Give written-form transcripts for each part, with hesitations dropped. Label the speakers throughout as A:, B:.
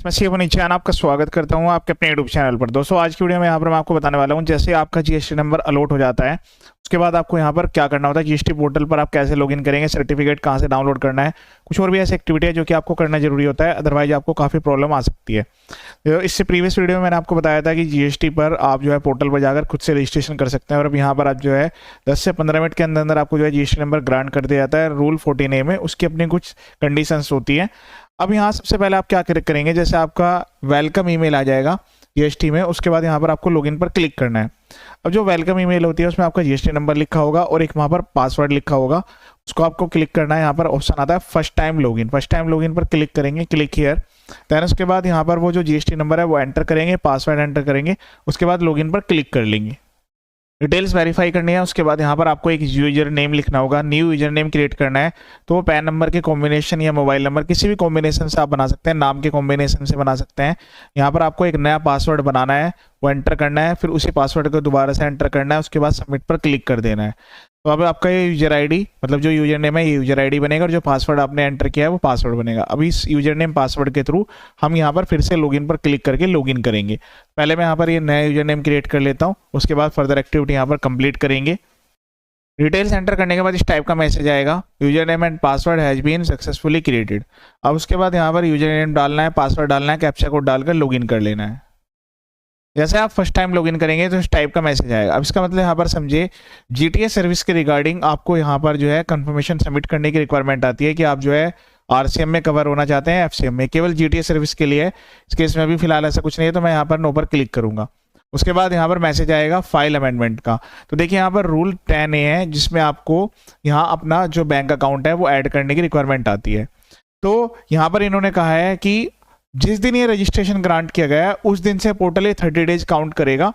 A: मैं अपनी चैनल आपका स्वागत करता हूं आपके अपने यूट्यूब चैनल पर। दोस्तों आज की वीडियो में यहाँ पर मैं आपको बताने वाला हूं जैसे आपका जीएसटी नंबर अलॉट हो जाता है उसके बाद आपको यहाँ पर क्या करना होता है। जीएसटी पोर्टल पर आप कैसे लॉगिन करेंगे, सर्टिफिकेट कहाँ से डाउनलोड करना है, कुछ और भी ऐसी एक्टिविटी है जो कि आपको करना जरूरी होता है, अदरवाइज आपको काफ़ी प्रॉब्लम आ सकती है। तो इससे प्रीवियस वीडियो में मैंने आपको बताया था कि जीएसटी पर आप जो है पोर्टल पर जाकर खुद से रजिस्ट्रेशन कर सकते हैं और अब यहाँ पर आप जो है 10 से 15 मिनट के अंदर अंदर आपको जो है जीएसटी नंबर ग्रांट कर दिया जाता है। रूल 14A में उसकी अपनी कुछ कंडीशंस होती है। अब यहाँ सबसे पहले आप क्या करेंगे, जैसे आपका वेलकम ईमेल आ जाएगा जीएसटी में, उसके बाद यहाँ पर आपको लॉगिन पर क्लिक करना है। अब जो वेलकम ईमेल होती है उसमें आपका जीएसटी नंबर लिखा होगा और एक वहाँ पर पासवर्ड लिखा होगा, उसको आपको क्लिक करना है। यहाँ पर ऑप्शन आता है first time login, first time login पर क्लिक करेंगे, क्लिक हियर। देन उसके बाद यहाँ पर वो जो जीएसटी नंबर है वो एंटर करेंगे, पासवर्ड एंटर करेंगे, उसके बाद लॉगिन पर क्लिक कर लेंगे। डिटेल्स वेरीफाई करनी है, उसके बाद यहाँ पर आपको एक यूजर नेम लिखना होगा, न्यू यूजर नेम क्रिएट करना है। तो वो पैन नंबर के कॉम्बिनेशन या मोबाइल नंबर किसी भी कॉम्बिनेशन से आप बना सकते हैं, नाम के कॉम्बिनेशन से बना सकते हैं। यहाँ पर आपको एक नया पासवर्ड बनाना है, वो एंटर करना है, फिर उसी पासवर्ड को दोबारा से एंटर करना है, उसके बाद सबमिट पर क्लिक कर देना है। तो अब आपका ये यूजर आईडी मतलब जो यूजर नेम है ये यूजर आईडी बनेगा और जो पासवर्ड आपने एंटर किया है वो पासवर्ड बनेगा। अभी इस यूजर नेम पासवर्ड के थ्रू हम यहाँ पर फिर से लॉगिन पर क्लिक करके लॉगिन करेंगे। पहले मैं यहाँ पर ये नया यूजर नेम क्रिएट कर लेता हूँ, उसके बाद फर्दर एक्टिविटी यहाँ पर कंप्लीट करेंगे। डिटेल्स एंटर करने के बाद इस टाइप का मैसेज आएगा, user name and password has been successfully created. अब उसके बाद यहाँ पर यूजर नेम डालना है, पासवर्ड डालना है, कैप्चा कोड डालकर लॉगिन कर लेना है। जैसे आप फर्स्ट टाइम लॉगिन करेंगे तो इस टाइप का मैसेज आएगा। अब इसका मतलब यहाँ पर समझिए जीटीएस सर्विस के रिगार्डिंग आपको यहाँ पर जो है कंफर्मेशन सबमिट करने की रिक्वायरमेंट आती है कि आप जो है आरसीएम में कवर होना चाहते हैं, एफसीएम में। केवल जीटीएस सर्विस के लिए है, इस केस में अभी फिलहाल ऐसा कुछ नहीं है तो मैं यहाँ पर नो पर क्लिक करूंगा। उसके बाद यहाँ पर मैसेज आएगा फाइल अमेंडमेंट का। तो देखिए यहाँ पर रूल 10A है जिसमें आपको यहाँ अपना जो बैंक अकाउंट है वो ऐड करने की रिक्वायरमेंट आती है। तो यहाँ पर इन्होंने कहा है कि जिस दिन ये रजिस्ट्रेशन ग्रांट किया गया है उस दिन से पोर्टल ये 30 डेज काउंट करेगा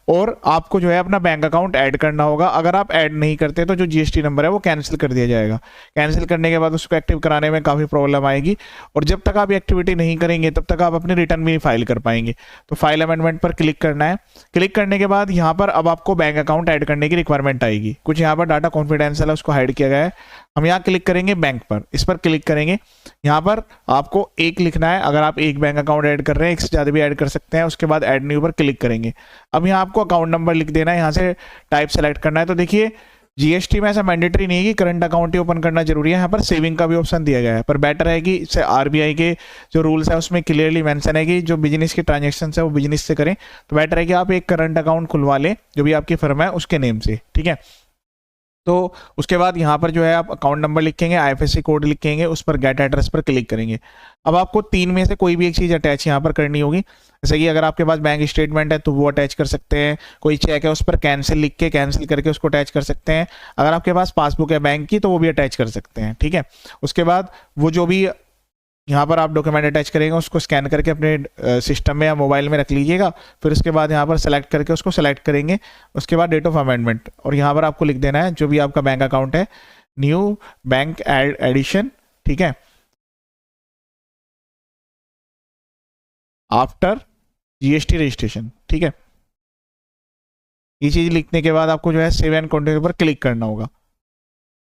A: और आपको जो है अपना बैंक अकाउंट ऐड करना होगा। अगर आप ऐड नहीं करते तो जो जीएसटी नंबर है वो कैंसिल कर दिया जाएगा। कैंसिल करने के बाद उसको एक्टिव कराने में काफ़ी प्रॉब्लम आएगी और जब तक आप एक्टिविटी नहीं करेंगे तब तक आप अपनी रिटर्न भी नहीं फाइल कर पाएंगे। तो फाइल अमेंडमेंट पर क्लिक करना है। क्लिक करने के बाद यहाँ पर अब आपको बैंक अकाउंट ऐड करने की रिक्वायरमेंट आएगी। कुछ यहाँ पर डाटा कॉन्फिडेंशियल है उसको हाइड किया गया है। हम यहाँ क्लिक करेंगे बैंक पर, इस पर क्लिक करेंगे। यहाँ पर आपको एक लिखना है, अगर आप एक बैंक अकाउंट ऐड कर रहे हैं एक से ज़्यादा भी ऐड कर सकते हैं। उसके बाद ऐड न्यू पर क्लिक करेंगे। अब यहाँ आपको अकाउंट नंबर लिख देना है, यहाँ से टाइप सेलेक्ट करना है। तो देखिए जीएसटी में ऐसा मैंडेटरी नहीं है कि करंट अकाउंट ही ओपन करना जरूरी है, यहाँ पर सेविंग का भी ऑप्शन दिया गया है। पर बेटर है कि आरबीआई के जो रूल्स है उसमें क्लियरली मेंशन है कि जो बिजनेस के ट्रांजेक्शन है वो बिजनेस से करें। तो बेटर है कि आप एक करंट अकाउंट खुलवा लें जो भी आपकी फर्म है उसके नेम से, ठीक है। तो उसके बाद यहाँ पर जो है आप अकाउंट नंबर लिखेंगे, आईएफएससी कोड लिखेंगे, उस पर गेट एड्रेस पर क्लिक करेंगे। अब आपको तीन में से कोई भी एक चीज़ अटैच यहाँ पर करनी होगी। जैसे कि अगर आपके पास बैंक स्टेटमेंट है तो वो अटैच कर सकते हैं, कोई चेक है उस पर कैंसिल लिख के कैंसिल करके उसको अटैच कर सकते हैं। अगर आपके पास पासबुक है बैंक की तो वो भी अटैच कर सकते हैं, ठीक है। उसके बाद वो जो भी यहाँ पर आप डॉक्यूमेंट अटैच करेंगे उसको स्कैन करके अपने सिस्टम में या मोबाइल में रख लीजिएगा। फिर उसके बाद यहाँ पर सेलेक्ट करके उसको सेलेक्ट करेंगे। उसके बाद डेट ऑफ अमेंडमेंट और यहाँ पर आपको लिख देना है जो भी आपका बैंक अकाउंट है, न्यू बैंक एडिशन, ठीक है, आफ्टर जीएसटी रजिस्ट्रेशन, ठीक है। ये चीज़ लिखने के बाद आपको जो है सेव एंड कंटिन्यू पर क्लिक करना होगा।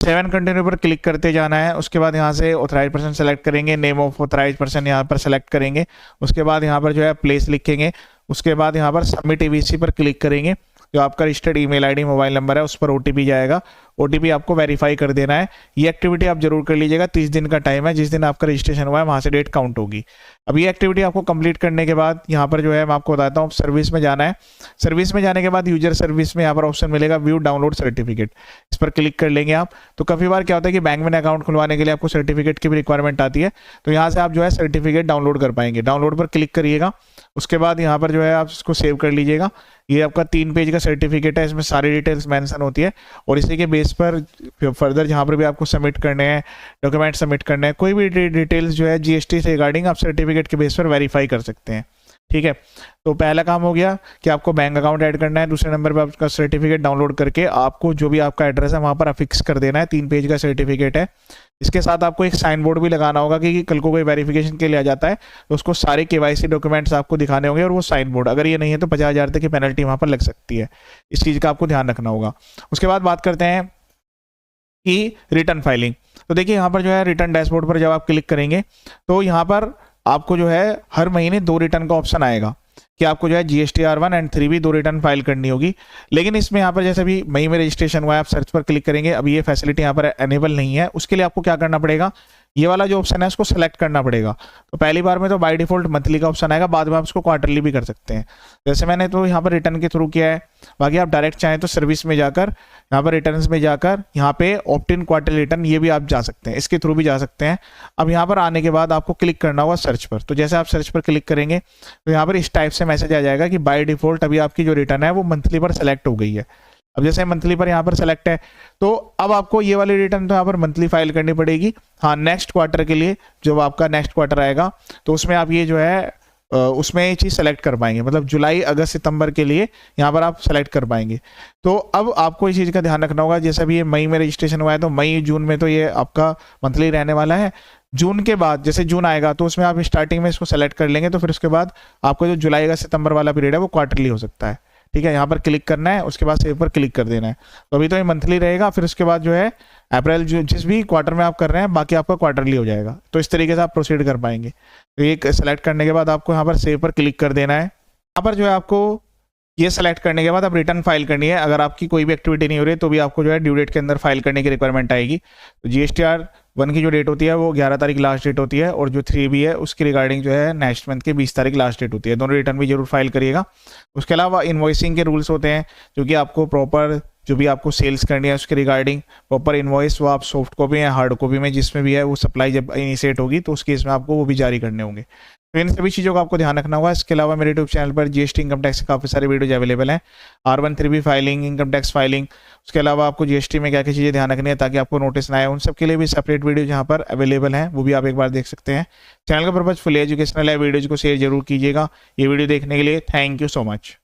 A: 7 कंटिन्यू पर क्लिक करते जाना है। उसके बाद यहाँ से ऑथराइज पर्सन सेलेक्ट करेंगे, नेम ऑफ ऑथराइज पर्सन यहाँ पर सेलेक्ट करेंगे। उसके बाद यहाँ पर जो है प्लेस लिखेंगे। उसके बाद यहाँ पर सबमिट ईवीसी पर क्लिक करेंगे। जो आपका registered email ID mobile number है उस पर ओटीपी जाएगा, ओटीपी आपको वेरीफाई कर देना है। ये एक्टिविटी आप जरूर कर लीजिएगा, 30 दिन का टाइम है, जिस दिन आपका रजिस्ट्रेशन हुआ है वहाँ से डेट काउंट होगी। अब ये एक्टिविटी आपको कंप्लीट करने के बाद यहाँ पर जो है मैं आपको बताता हूँ सर्विस में जाना है। सर्विस में जाने के बाद यूजर सर्विस में यहाँ पर ऑप्शन मिलेगा व्यू डाउनलोड सर्टिफिकेट, इस पर क्लिक कर लेंगे आप। तो काफ़ी बार क्या होता है कि बैंक में अकाउंट खुलवाने के लिए आपको सर्टिफिकेट की भी रिक्वायरमेंट आती है, तो यहाँ से आप जो है सर्टिफिकेट डाउनलोड कर पाएंगे। डाउनलोड पर क्लिक करिएगा। उसके बाद यहाँ पर जो है आप इसको सेव कर लीजिएगा। ये आपका 3 पेज का सर्टिफिकेट है, इसमें सारी डिटेल्स मेंशन होती है और इसी के बेस पर फर्दर जहाँ पर भी आपको सबमिट करने हैं, डॉक्यूमेंट सबमिट करने हैं, कोई भी डिटेल्स जो है जीएसटी से रिगार्डिंग आप सर्टिफिकेट के बेस पर वेरीफाई कर सकते हैं, ठीक है। तो पहला काम हो गया कि आपको बैंक अकाउंट ऐड करना है। दूसरे नंबर पर आपका सर्टिफिकेट डाउनलोड करके आपको जो भी आपका एड्रेस है वहाँ पर अफिक्स कर देना है। 3 पेज का सर्टिफिकेट है। इसके साथ आपको एक साइन बोर्ड भी लगाना होगा कि कल को कोई वेरिफिकेशन के लिए आ जाता है तो उसको सारे केवाईसी डॉक्यूमेंट्स आपको दिखाने होंगे और वो साइन बोर्ड, अगर ये नहीं है तो 50,000 तक की पेनल्टी वहाँ पर लग सकती है। इस चीज़ का आपको ध्यान रखना होगा। उसके बाद बात करते हैं कि रिटर्न फाइलिंग। तो देखिए यहाँ पर जो है रिटर्न डैशबोर्ड पर जब आप क्लिक करेंगे तो यहाँ पर आपको जो है हर महीने 2 रिटर्न का ऑप्शन आएगा कि आपको जो है GSTR1 and 3B 2 return file करनी होगी। लेकिन इसमें यहाँ पर जैसे अभी मई में रजिस्ट्रेशन हुआ है, आप सर्च पर क्लिक करेंगे, अभी ये फैसिलिटी यहाँ पर एनेबल नहीं है। उसके लिए आपको क्या करना पड़ेगा, ये वाला जो ऑप्शन है उसको सेलेक्ट करना पड़ेगा। तो पहली बार में तो बाय डिफॉल्ट मंथली का ऑप्शन आएगा, बाद में आप इसको क्वार्टरली भी कर सकते हैं। जैसे मैंने तो यहाँ पर रिटर्न के थ्रू किया है। बाकी आप डायरेक्ट चाहें तो सर्विस में जाकर, यहाँ पर रिटर्न्स में जाकर, यहाँ पे ऑप्ट इन क्वार्टरली रिटर्न, ये भी आप जा सकते हैं, इसके थ्रू भी जा सकते हैं। अब यहाँ पर आने के बाद आपको क्लिक करना होगा सर्च पर। तो जैसे आप सर्च पर क्लिक करेंगे तो यहाँ पर इस टाइप से मैसेज आ जाएगा कि बाय डिफॉल्ट अभी आपकी जो रिटर्न है वो मंथली पर सेलेक्ट हो गई है। अब जैसे मंथली पर यहाँ पर सेलेक्ट है, तो अब आपको ये वाली रिटर्न तो यहाँ पर मंथली फाइल करनी पड़ेगी। हाँ, नेक्स्ट क्वार्टर के लिए जब आपका नेक्स्ट क्वार्टर आएगा तो उसमें आप ये जो है उसमें ये चीज़ सेलेक्ट कर पाएंगे, मतलब जुलाई, अगस्त, सितंबर के लिए यहाँ पर आप सेलेक्ट कर पाएंगे। तो अब आपको इस चीज़ का ध्यान रखना होगा, जैसे अभी ये मई में रजिस्ट्रेशन हुआ है तो मई जून में तो ये आपका मंथली रहने वाला है। जून के बाद जैसे जून आएगा तो उसमें आप स्टार्टिंग में इसको सेलेक्ट कर लेंगे, तो फिर उसके बाद आपको जो जुलाई, अगस्त, सितंबर वाला पीरियड है वो क्वार्टरली हो सकता है। ठीक है, यहाँ पर क्लिक करना है, उसके बाद सेव पर क्लिक कर देना है। तो अभी तो ये मंथली रहेगा, फिर उसके बाद जो है अप्रैल जो जिस भी क्वार्टर में आप कर रहे हैं बाकी आपका क्वार्टरली हो जाएगा। तो इस तरीके से आप प्रोसीड कर पाएंगे। तो ये सेलेक्ट करने के बाद आपको यहाँ पर सेव पर क्लिक कर देना है। यहाँ पर जो है आपको ये सेलेक्ट करने के बाद अब रिटर्न फाइल करनी है। अगर आपकी कोई भी एक्टिविटी नहीं हो रही तो भी आपको जो है ड्यू डेट के अंदर फाइल करने की रिक्वायरमेंट आएगी। तो GSTR1 की जो डेट होती है वो 11 तारीख लास्ट डेट होती है, और जो 3B है उसकी रिगार्डिंग जो है नेक्स्ट मंथ की 20 तारीख लास्ट डेट होती है। दोनों रिटर्न भी जरूर फाइल करिएगा। उसके अलावा इन्वॉइसिंग के रूल्स होते हैं, जो कि आपको प्रॉपर जो भी आपको सेल्स करनी है उसके रिगार्डिंग प्रॉपर इन्वॉइस वो आप सॉफ्ट कॉपी या हार्ड कॉपी में जिसमें भी है वो सप्लाई जब इनिशिएट होगी तो उस केस में आपको वो भी जारी करने होंगे। तो इन सभी चीज़ों का आपको ध्यान रखना होगा। इसके अलावा मेरे यूट्यूब चैनल पर GST इनकम टैक्स के काफ़ी सारे वीडियोज अवेलेबल हैं, R1 3B filing, income tax filing, उसके अलावा आपको GST में क्या क्या चीज़ें ध्यान रखनी है ताकि आपको नोटिस ना आए, उन सब के लिए भी सेपरेट वीडियो यहाँ पर अवेलेबल हैं, वो भी आप एक बार देख सकते हैं। चैनल का पर्पज फुल एजुकेशनल है, वीडियोज को शेयर जरूर कीजिएगा। ये वीडियो देखने के लिए थैंक यू सो मच।